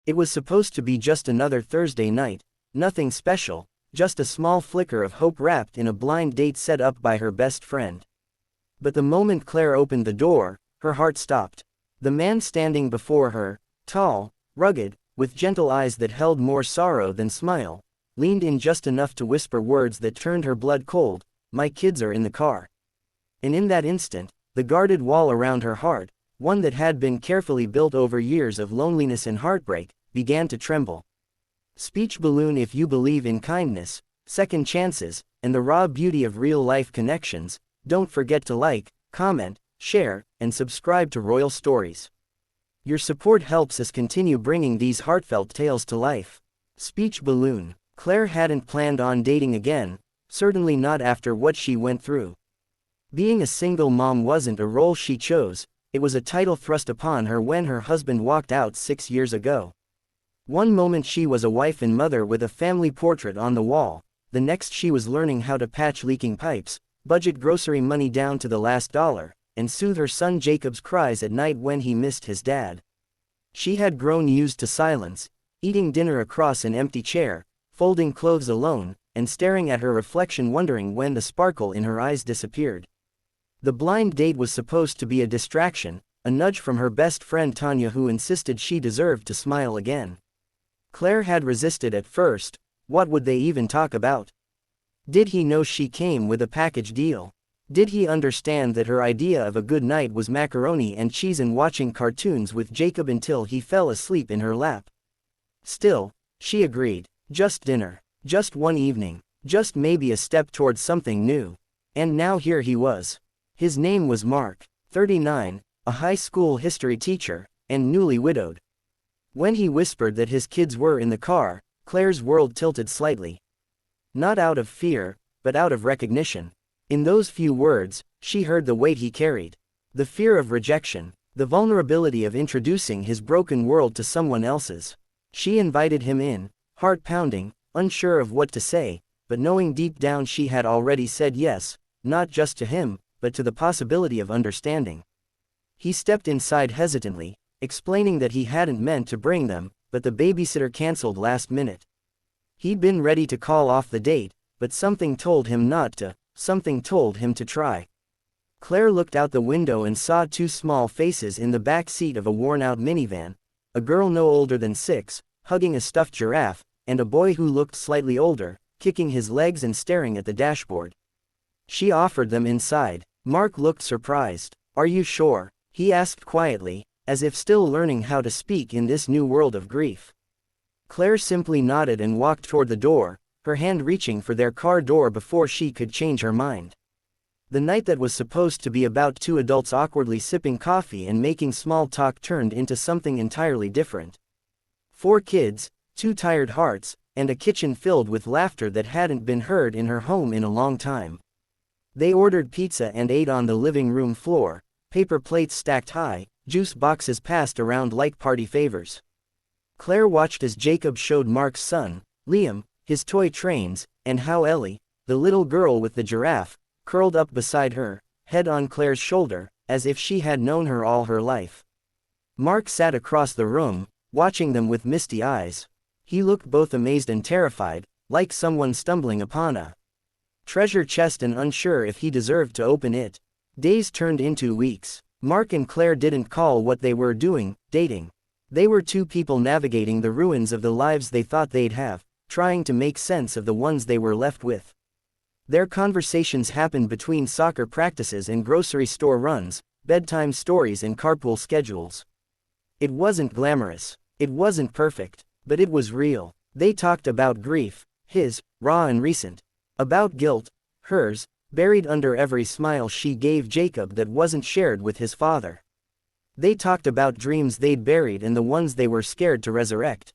It was supposed to be just another Thursday night, nothing special, just a small flicker of hope wrapped in a blind date set up by her best friend. But the moment Claire opened the door, her heart stopped. The man standing before her, tall, rugged, with gentle eyes that held more sorrow than smile, leaned in just enough to whisper words that turned her blood cold. "My kids are in the car." And in that instant, the guarded wall around her heart, one that had been carefully built over years of loneliness and heartbreak, began to tremble. Speech balloon. If you believe in kindness, second chances, and the raw beauty of real-life connections, don't forget to like, comment, share, and subscribe to Royal Stories. Your support helps us continue bringing these heartfelt tales to life. Speech balloon. Claire hadn't planned on dating again, certainly not after what she went through. Being a single mom wasn't a role she chose, it was a title thrust upon her when her husband walked out 6 years ago. One moment she was a wife and mother with a family portrait on the wall, the next she was learning how to patch leaking pipes, budget grocery money down to the last dollar, and soothe her son Jacob's cries at night when he missed his dad. She had grown used to silence, eating dinner across an empty chair, folding clothes alone, and staring at her reflection wondering when the sparkle in her eyes disappeared. The blind date was supposed to be a distraction, a nudge from her best friend Tanya, who insisted she deserved to smile again. Claire had resisted at first. What would they even talk about? Did he know she came with a package deal? Did he understand that her idea of a good night was macaroni and cheese and watching cartoons with Jacob until he fell asleep in her lap? Still, she agreed. Just dinner. Just one evening. Just maybe a step towards something new. And now here he was. His name was Mark, 39, a high school history teacher, and newly widowed. When he whispered that his kids were in the car, Claire's world tilted slightly. Not out of fear, but out of recognition. In those few words, she heard the weight he carried. The fear of rejection, the vulnerability of introducing his broken world to someone else's. She invited him in, heart pounding, unsure of what to say, but knowing deep down she had already said yes, not just to him, but to the possibility of understanding. He stepped inside hesitantly, explaining that he hadn't meant to bring them, but the babysitter canceled last minute. He'd been ready to call off the date, but something told him not to, something told him to try. Claire looked out the window and saw two small faces in the back seat of a worn-out minivan, a girl no older than 6, hugging a stuffed giraffe, and a boy who looked slightly older, kicking his legs and staring at the dashboard. She offered them inside. Mark looked surprised. "Are you sure?" he asked quietly, as if still learning how to speak in this new world of grief. Claire simply nodded and walked toward the door, her hand reaching for their car door before she could change her mind. The night that was supposed to be about two adults awkwardly sipping coffee and making small talk turned into something entirely different. 4 kids, 2 tired hearts, and a kitchen filled with laughter that hadn't been heard in her home in a long time. They ordered pizza and ate on the living room floor, paper plates stacked high, juice boxes passed around like party favors. Claire watched as Jacob showed Mark's son, Liam, his toy trains, and how Ellie, the little girl with the giraffe, curled up beside her, head on Claire's shoulder, as if she had known her all her life. Mark sat across the room, watching them with misty eyes. He looked both amazed and terrified, like someone stumbling upon a treasure chest and unsure if he deserved to open it. Days turned into weeks. Mark and Claire didn't call what they were doing dating. They were two people navigating the ruins of the lives they thought they'd have, trying to make sense of the ones they were left with. Their conversations happened between soccer practices and grocery store runs, bedtime stories and carpool schedules. It wasn't glamorous. It wasn't perfect, but it was real. They talked about grief, his, raw and recent. About guilt, hers, buried under every smile she gave Jacob that wasn't shared with his father. They talked about dreams they'd buried and the ones they were scared to resurrect.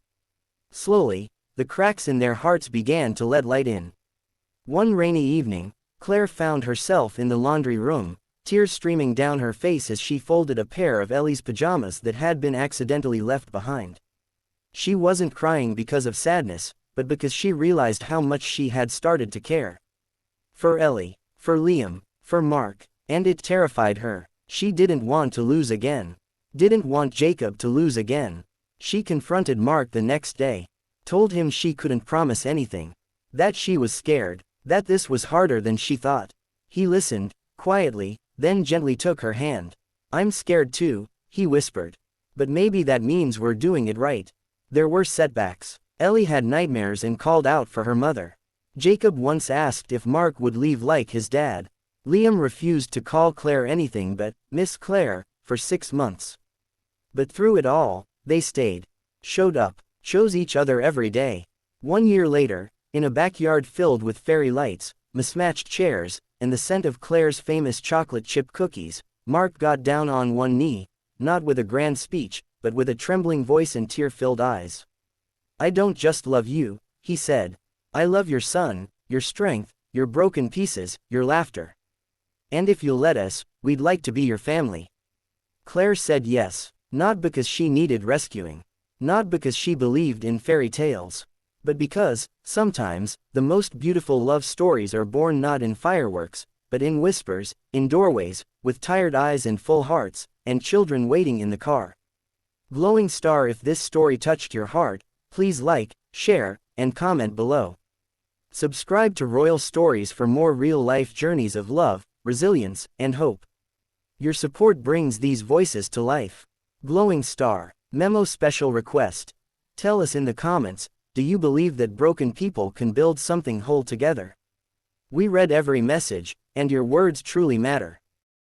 Slowly, the cracks in their hearts began to let light in. One rainy evening, Claire found herself in the laundry room, tears streaming down her face as she folded a pair of Ellie's pajamas that had been accidentally left behind. She wasn't crying because of sadness, but because she realized how much she had started to care. For Ellie, for Liam, for Mark, and it terrified her. She didn't want to lose again. Didn't want Jacob to lose again. She confronted Mark the next day. Told him she couldn't promise anything. That she was scared. That this was harder than she thought. He listened, quietly, then gently took her hand. I'm scared too, he whispered. But maybe that means we're doing it right. There were setbacks. Ellie had nightmares and called out for her mother. Jacob once asked if Mark would leave like his dad. Liam refused to call Claire anything but Miss Claire for 6 months. But through it all, they stayed. Showed up. Chose each other every day. 1 year later, in a backyard filled with fairy lights, mismatched chairs, and the scent of Claire's famous chocolate chip cookies, Mark got down on one knee, not with a grand speech, but with a trembling voice and tear-filled eyes. I don't just love you, he said. I love your son, your strength, your broken pieces, your laughter. And if you'll let us, we'd like to be your family. Claire said yes, not because she needed rescuing. Not because she believed in fairy tales. But because, sometimes, the most beautiful love stories are born not in fireworks, but in whispers, in doorways, with tired eyes and full hearts, and children waiting in the car. Glowing star, if this story touched your heart, please like, share, and comment below. Subscribe to Royal Stories for more real-life journeys of love, resilience, and hope. Your support brings these voices to life. Glowing star. Memo special request. Tell us in the comments, do you believe that broken people can build something whole together? We read every message, and your words truly matter.